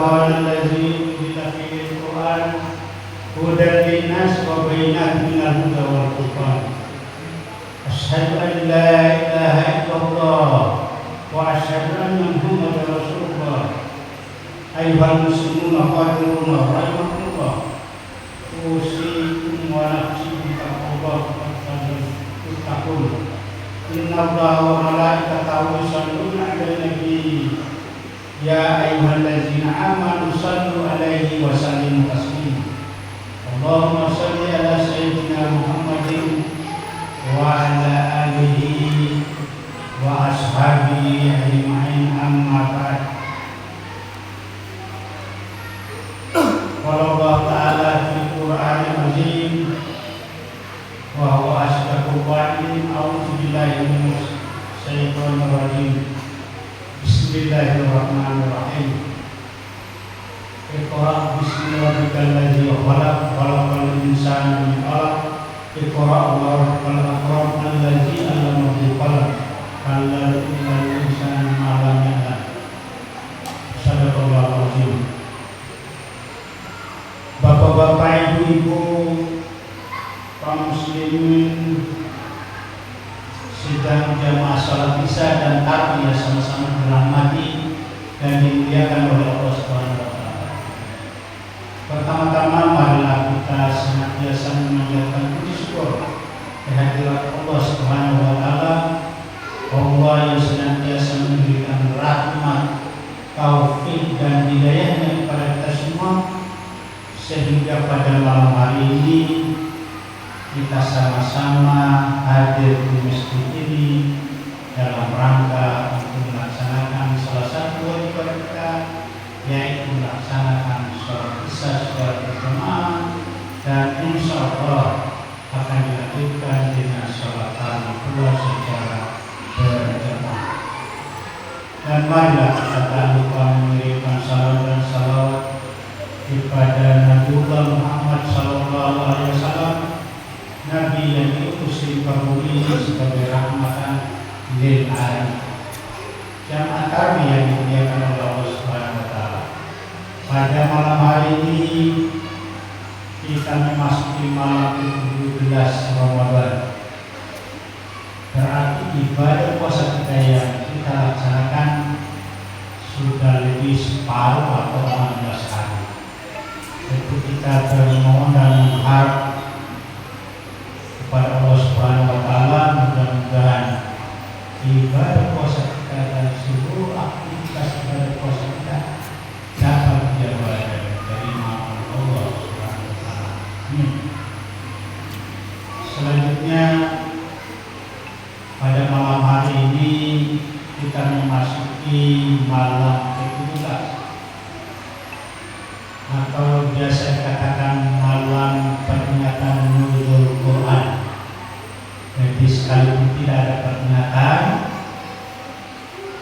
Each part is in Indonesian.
رمضان الذي أنزل فيه القرآن هدى للناس وبينات من الهدى والفرقان أشهد أن لا إله إلا الله وأشهد أن محمدا رسول الله أيها المسلمون قادرون رحمكم الله أوصيكم ونفسي بتقوى الله تتقون إن الله وملائكته يصلون على النبي يا أيها الذين آمنوا صلوا عليه وسلموا تسليما اللهم صل على سيدنا محمد وعلى آله وأصحابه أجمعين أما بعد قال الله تعالى في القرآن العظيم وهو أصدق القائلين أعوذ بالله من الشيطان الرجيم بسم الله الرحمن الرحيم اقرأ باسم ربك الذي خلق خلق الإنسان من علق اقرأ وربك الأكرم الذي علم بالقلم علم الإنسان ما لم يعلم Sadaqallahul Azim. Bapak-bapak, ibu-ibu, kaum muslimin sidang jamaah salat isya dan takbir sama-sama dirahmati dan dimuliakan oleh Allah Subhanahu wa taala. Pertama-tama marilah kita senantiasa memanjatkan puji syukur kehadirat Allah Subhanahu wa taala, Allah yang senantiasa memberikan rahmat, taufik dan hidayahnya kepada kita semua sehingga pada malam hari ini kita sama-sama hadir di masjid ini dalam rangka untuk melaksanakan salah satu kewajiban kita, yaitu melaksanakan sholat isya secara berjamaah dan insya Allah akan dilanjutkan dengan sholat tarawih secara berjamaah. Dan marilah kita tak lupa memberikan salam dan salawat kepada Nabiullah Muhammad SAW, Nabi yang diutus di bumi ini sebagai rahmatan lil alamin. Jamaah kami yang dimuliakan oleh Allah Subhanahu wa taala. Pada malam hari ini kita memasuki malam ke-17 Ramadan. Berarti ibadah puasa kita yang kita laksanakan sudah lebih separuh atau 16 hari. Itu kita bermohon dan mengharap kepada Allah Subhanahu wa taala, mudah-mudahan ibadah puasa kita dan seluruh aktivitas ibadah puasa kita dapat dijabah dan diterima oleh Allah Subhanahu wa taala. Selanjutnya pada malam hari ini kita memasuki malam ke-17 atau biasa dikatakan malam peringatan nuzul Quran. Jadi sekalipun tidak ada peringatan,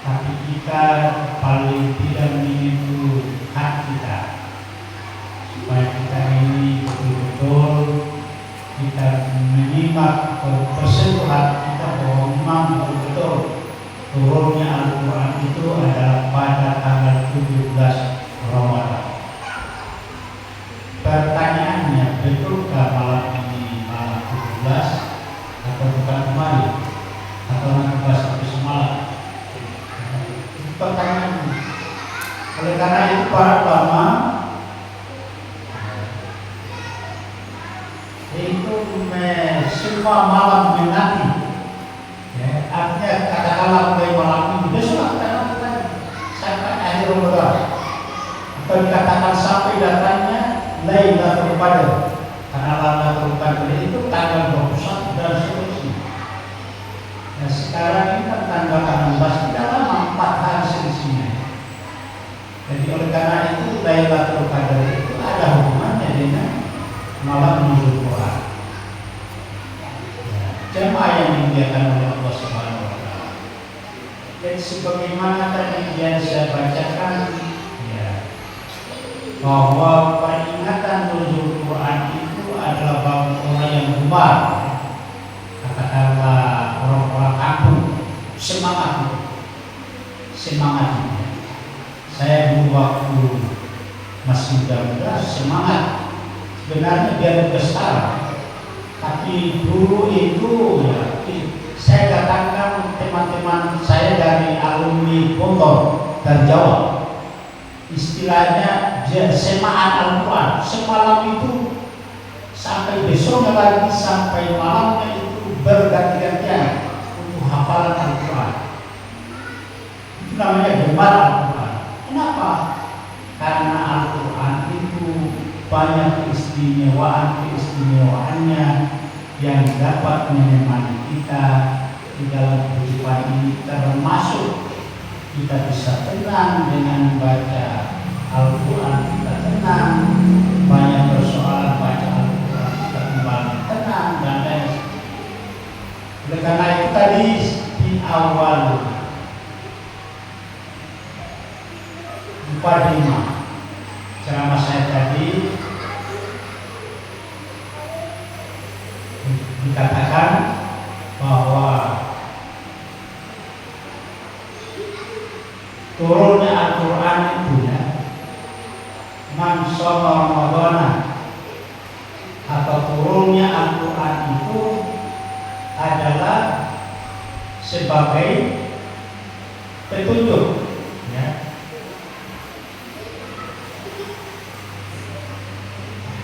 tapi kita paling tidak menyentuh hati kita supaya kita ini betul-betul kita menyimak tersentuh hati kita bahwa memang betul-betul turunnya Al-Quran itu adalah pada tanggal 17 Ramadan. Pertanyaannya, betulkah malam ini malam 17 atau bukan kemarin atau nanti pas habis semalam? Pertanyaan. Oleh karena itu para ulama itu semua malam menanti. Ya, artinya katakanlah mulai malam ini besok kita lakukan sampai akhir Ramadan, atau dikatakan sampai datangnya Lailatul Qadar, karena Lailatul Qadar itu tanggal 21 dan seterusnya. Nah sekarang ini kan tanggal 16, tidak lama, 4 hari selisihnya. Jadi oleh karena itu Lailatul Qadar itu ada hubungannya dengan malam nuzul Quran. Jemaah yang dimuliakan oleh Allah Subhanahu wa taala. Dan sebagaimana tadi yang saya bacakan, ya, bahwa peringatan nuzul Quran itu adalah bagi orang yang gemar, katakanlah orang-orang kampung, semangat. Saya dulu waktu masih muda-muda semangat, sebenarnya dia besar, tapi dulu itu ya saya katakan teman-teman saya dari alumni Bogor dan Jawa, istilahnya semaan Al-Quran, semalam itu sampai besoknya lagi sampai malamnya itu berganti-gantian untuk hafalan Al-Quran. Itu namanya gemar Al-Quran. Kenapa? Karena Al-Quran itu banyak keistimewaannya yang dapat menemani kita di dalam kehidupan ini, termasuk kita bisa tenang dengan membaca Al-Quran, kita tenang, banyak persoalan baca Al-Quran kita kembali tenang dan lain. Oleh karena itu tadi di awal mukadimah ceramah saya tadi dikatakan bahwa turunnya Al-Quran itu ya, man shoma Ramadana, atau turunnya Al-Quran itu adalah sebagai petunjuk ya.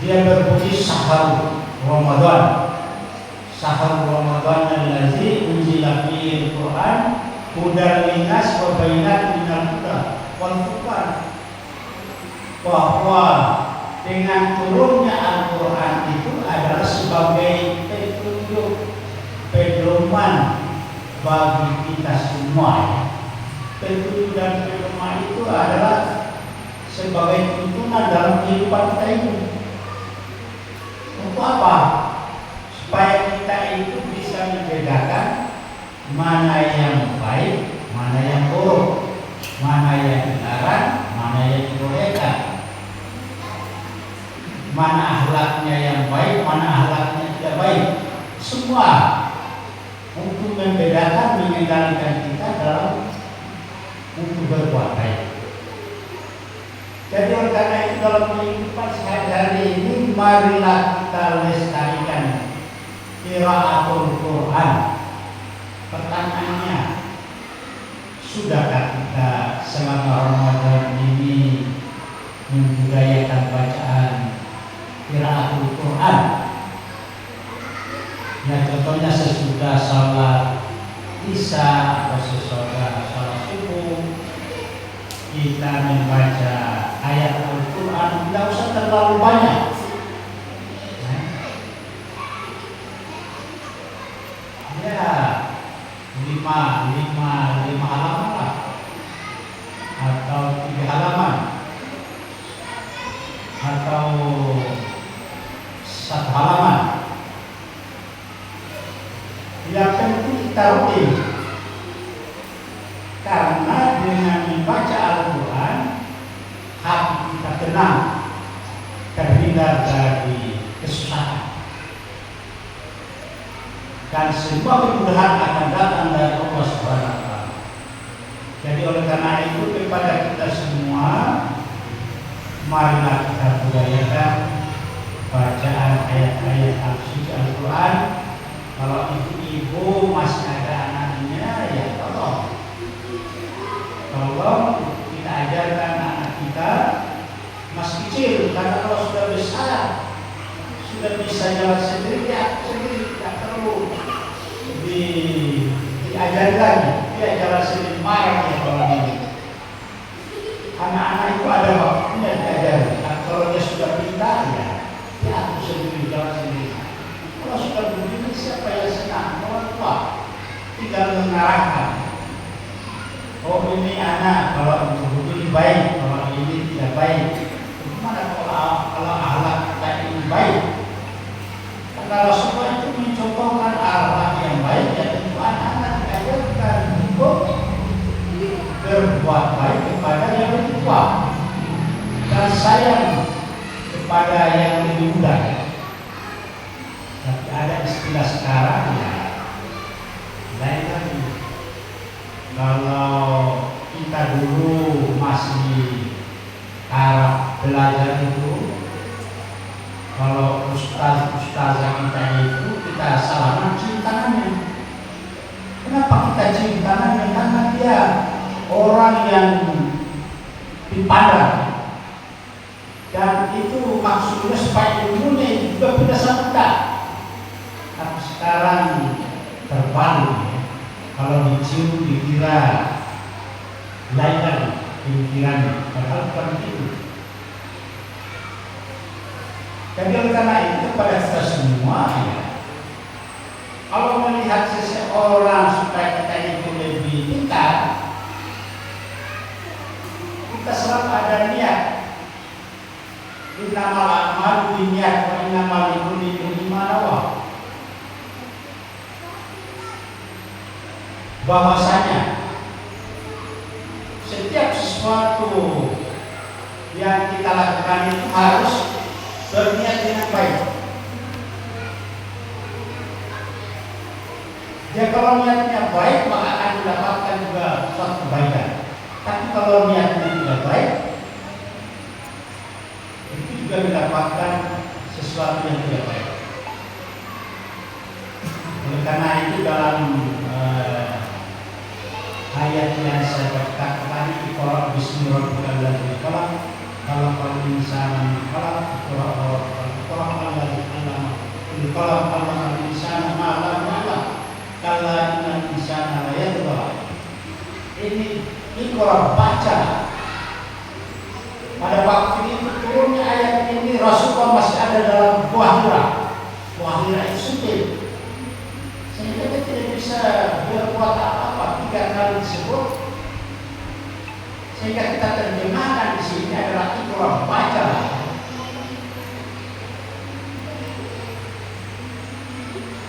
Dia berbunyi sahar Ramadan, sahar Ramadan allazi unzila fihi al-Quran hudan linnas wa bayyinatin minal huda wal furqan, bahwa dengan turunnya Al-Quran itu adalah sebagai petunjuk, pedoman bagi kita semua. Petunjuk dan pedoman itu adalah sebagai tuntunan dalam kehidupan kita ini. Untuk apa? Supaya kita itu bisa membedakan mana yang baik, mana yang buruk, mana yang dilarang, mana yang dibolehkan, mana akhlaknya yang baik, mana akhlaknya tidak baik. Semua untuk membedakan, mengendalikan kita dalam untuk berbuat baik. Jadi oleh karena itu dalam kehidupan sehari-hari ini, marilah kita lestarikan qiraatul Quran. Pertanyaannya, sudahkah kita selama Ramadan ini membudayakan bacaan qiraatul Quran? Ya, contohnya sesudah salat Isya atau sesudah salat subuh kita membaca ayat Al-Quran, tidak usah terlalu banyak. Ya, lima halaman lah, atau 3 halaman, atau 1 halaman. Yang penting kita rutin, karena dengan membaca Al-Quran hati kita tenang, terhindar dari kesusahan, dan semua kemudahan akan datang dari Allah Subhanahu wa Ta'ala. Jadi oleh karena itu kepada kita semua, marilah kita budayakan bacaan ayat-ayat al-suci Al-Quran. Kalau ibu masih ada anaknya, ya tolong kita ajarkan anak kita masih kecil, karena kalau sudah besar, sudah bisa jalan sendiri, ya sendiri, tidak perlu diajarkan, dia jalan sendiri, marah ya kalau ini. Anak-anak itu ada waktunya diajarkan. Kalau dia sudah pintar, ya dia akan sendiri, jalan sendiri. Kalau sudah begini, siapa yang senang? Orang tua tinggal mengarahkan. Oh, ini anak, kalau begini baik, kalau ini tidak baik. Bagaimana kalau akhlak kita ini baik? Kalau semua itu mencontohkan akhlak yang baik, ya tentu anak-anak diajarkan untuk berbuat baik kepada yang lebih tua dan sayang kepada yang lebih muda. Tapi ada istilah sekarang ya lain lagi. Kalau kita dulu masih karakter belajar itu, kalau ustazah kita itu kita salaman cium tangannya. Kenapa kita cium tangannya? Karena dia orang yang dipandang, dan itu maksudnya supaya ilmunya juga tidak sampai. Tapi sekarang terbalik ya. Kalau dicium dikira lain pikirannya, padahal bukan itu. Jadi oleh karena itu kepada kita semua ya, kalau melihat seseorang supaya kita itu lebih dekat, kita selalu ada niat. Innamal a'malu binniyat wa innamal likulli imri'in ma nawa. Bahwasanya setiap sesuatu yang kita lakukan itu harus berniat dengan baik. Ya kalau niatnya baik maka akan mendapatkan juga suatu kebaikan. Tapi kalau niatnya tidak baik, itu juga mendapatkan sesuatu yang tidak baik. Oleh karena itu dalam ayat yang saya bacakan tadi, Iqra bismi rabbikal ladzi khalaq, khalaqal insana min 'alaq, Iqra alladzi 'allama bil qalam, 'allamal insana ma lam ya'lam, kalla innal insana la yatgha. Ini Iqra, baca. Pada waktu itu turunnya ayat ini Rasulullah masih ada dalam Gua Hira. Gua Hira itu sempit, sehingga dia tidak bisa berbuat apa-apa. 3 kali disebut, sehingga kita terjemahkan di sini adalah Iqra, baca.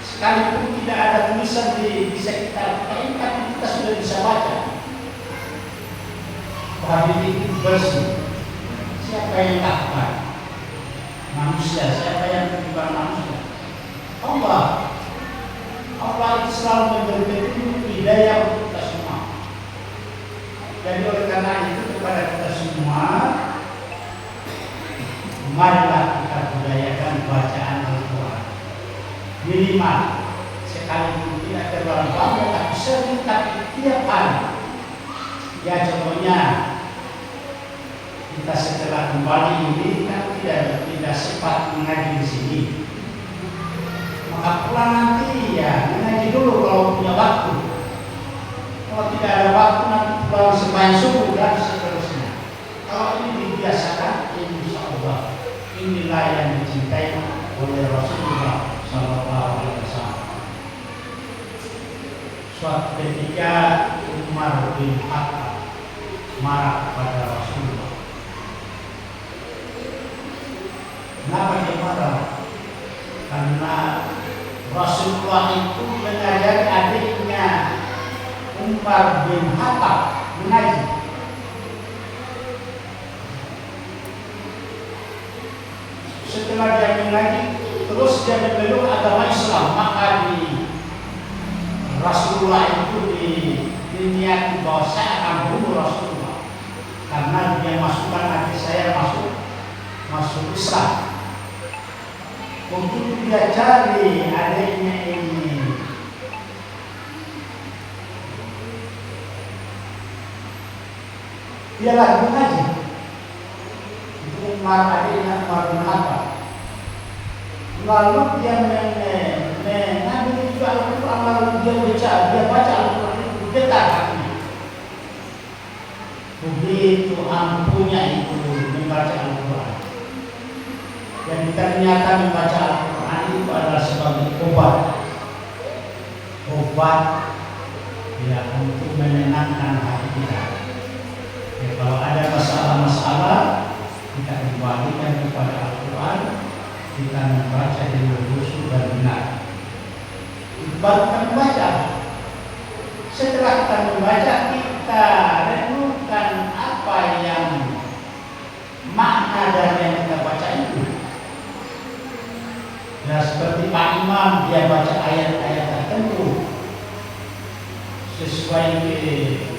Sekalipun tidak ada tulisan di sekitar kita, tapi kita sudah bisa baca. Bahwa itu bersih. Siapa yang lakukan? Manusia. Siapa yang bukan manusia? Allah. Allah itu selalu memberi petunjuk hidayah untuk kita semua. Jadi oleh karena itu kepada kita semua, marilah kita budayakan bacaan Al-Quran. Minimal sekalipun tidak terlalu banyak, tapi sering, tapi tiap hari. Ya contohnya, kita setelah kembali ini kan tidak sempat mengaji di sini. Maka pulang nanti ya mengaji dulu kalau punya waktu. Kalau tidak ada waktu nanti pulang sembahyang subuh dan seterusnya. Kalau ini dibiasakan, insya Allah inilah yang dicintai oleh Rasulullah SAW. Suatu ketika Umar bin Khattab marah pada Rasulullah. Kenapa dia marah? Karena Rasulullah itu mengajari adiknya Umar bin Khattab mengaji. Setelah dia mengaji, terus dia memeluk agama Islam, maka di Rasulullah itu diniati bahwa saya akan bunuh Rasulullah karena dia masukkan adik saya masuk Islam. Untuk dia cari adiknya ini, dia lagi mengaji. Itu Umar, adiknya Umar bin Khattab. Lalu dia mengambil juga Al-Quran, lalu dia baca Al-Quran itu getar hatinya. Begitu ampuhnya itu membaca Al-Quran. Dan ternyata membaca Al-Quran itu adalah sebagai obat ya, untuk menenangkan hati kita. Ya, kalau ada masalah-masalah, kita kembalikan kepada Al-Quran, kita membaca dengan khusyuk dan benar. Baru kita membaca. Setelah kita membaca, kita renungkan apa yang makna dari yang kita baca itu. Ya seperti Pak Imam, dia baca ayat-ayat tertentu sesuai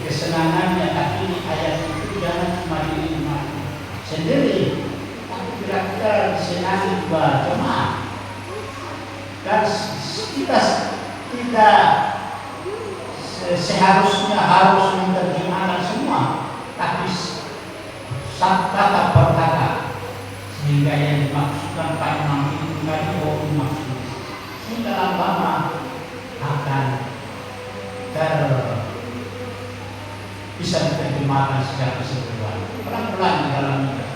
kesenangannya, tapi ayat itu jangan cuma dinikmati sendiri, secara disenangi dua jemaah. Dan kita tidak seharusnya harus menerjemahkan semua, tapi kata per kata, sehingga yang dimaksudkan Pak Imam itu tadi maksud sehingga lama akan bisa diterjemahkan secara keseluruhan. Pelan-pelan di dalam terjemah.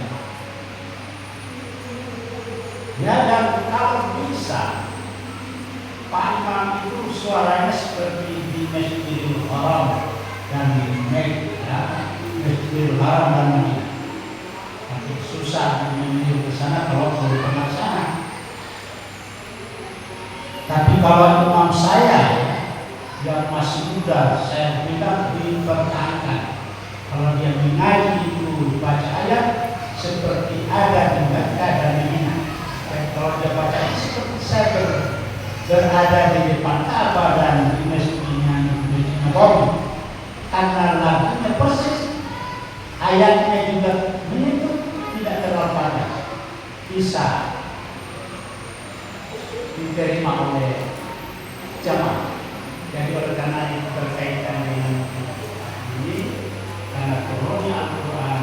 Ya, dan kalau bisa Pak Imam itu suaranya seperti di Masjidil Haram dan di Mekah, Masjidil Haram dan Madinah. Tapi susah menuju ke sana kalau belum pernah sana. Tapi kalau imam saya yang masih muda, saya bilang dipertahankan. Kalau dia mengaji itu baca ayat seperti ada di Mekah dan Madinah. Kalau dia baca seperti saya berada di depan Ka'bah dan di Masjidnya Nabawi, karena lagunya persis, ayatnya juga menyentuh, tidak terlalu padat, bisa diterima oleh jamaah. Jadi oleh karena itu berkaitan dengan ini, karena turunnya Al-Quran,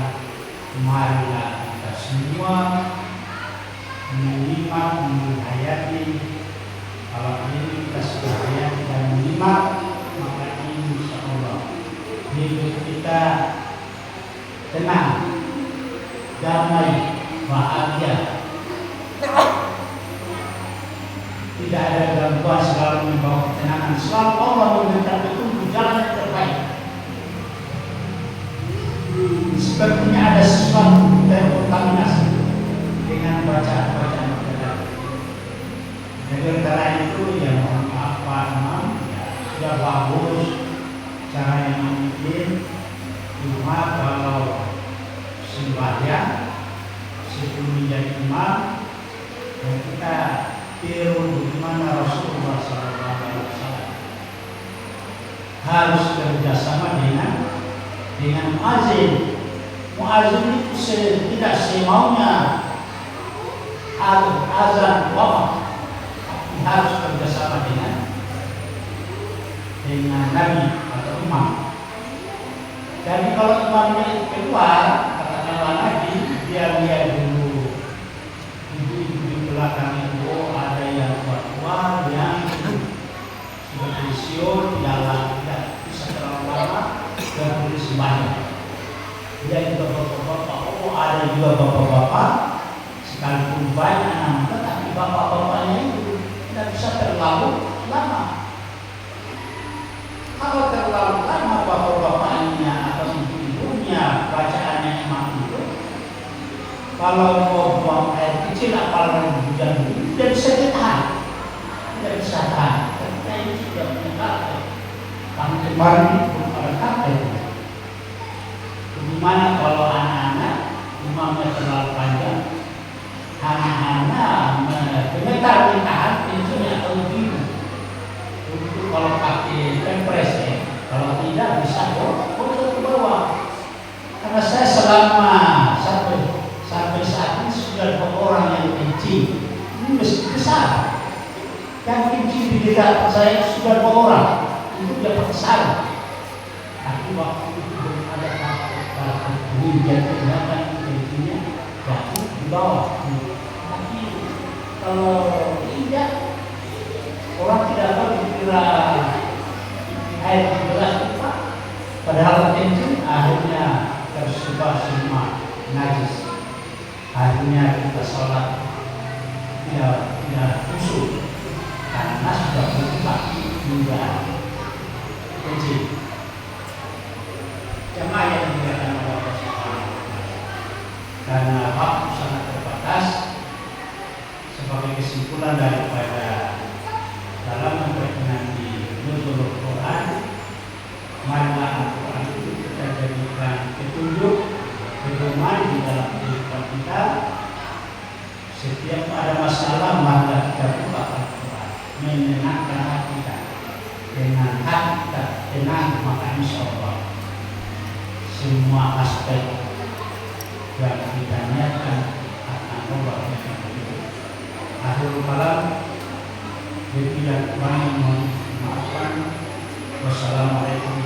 marilah kita semua menyimak, menghayati. Kalau ini kita sudah hayati dan menyimak, maka insya Allah hidup kita tenang, damai, bahagia. Tidak ada gangguan, selalu membawa ketenangan. Selalu Allah memberikan petunjuk jalan yang terbaik. Sepertinya ada sesuatu terkontaminasi dengan bacaan-bacaan kita. Jadi karena itu ya mohon maaf Pak Imam, sudah bagus cara yang mungkin. Cuma kalau sembahyang sebelum menjadi imam, dan kita tiru bagaimana Rasulullah SAW harus kerjasama dengan muazin. Muazin itu tidak semaunya azan wafat, harus kerjasama dengan Nabi atau imam. Jadi kalau imamnya itu keluar, katakanlah lagi, biar dia dulu ibu-ibu di belakang itu ada yang tua yang sudah pensiun, tidak bisa terlalu lama dan boleh sembahyang. Dia juga bapak-bapak, ada juga bapak-bapak sekalipun banyak anak, tetapi bapak-bapaknya itu tidak bisa terlalu lama. Kalau terlalu lama bapak-bapaknya atau ibu-ibunya bacaannya imam itu, kalau mau buang air kecil apalagi hujan dulu, tidak bisa tahan, tidak bisa tahan. Karena ini sudah punya kafe. Kami kemarin belum ada kafe. Bagaimana kalau anak-anak imamnya terlalu panjang, anak-anak gemetar di tahan pintunya atau begitu. Untuk kalau pakai tempres kalau tidak bisa bocor ke bawah. Karena saya selama sampai saat ini sudah 2 orang yang kencing, ini mesti besar. Yang kencing di dekat saya sudah 2 orang, itu dia besar. Tapi waktu itu belum ada ini dia kelihatan kencingnya jatuh di bawah. Tapi kalau tidak, orang tidak tahu dikira air di gelas itu, padahal kencing akhirnya tersebar semua najis. Akhirnya kita sholat tidak khusyuk karena sudah berubah hingga kencing. Jemaah yang dimuliakan oleh Allah Subhanahu wa Ta'ala, karena waktu sangat terbatas, sebagai kesimpulan daripada dalam memperkenalkan nuzulul Quran, marilah Al-Quran itu kita jadikan petunjuk, pedoman di dalam kehidupan kita. Setiap ada masalah, marilah kita buka Al-Quran, menenangkan hati kita. Dengan hati kita tenang, maka insya Allah semua aspek yang kita niatkan akan Allah yang kami mohon maafkan. Wassalamualaikum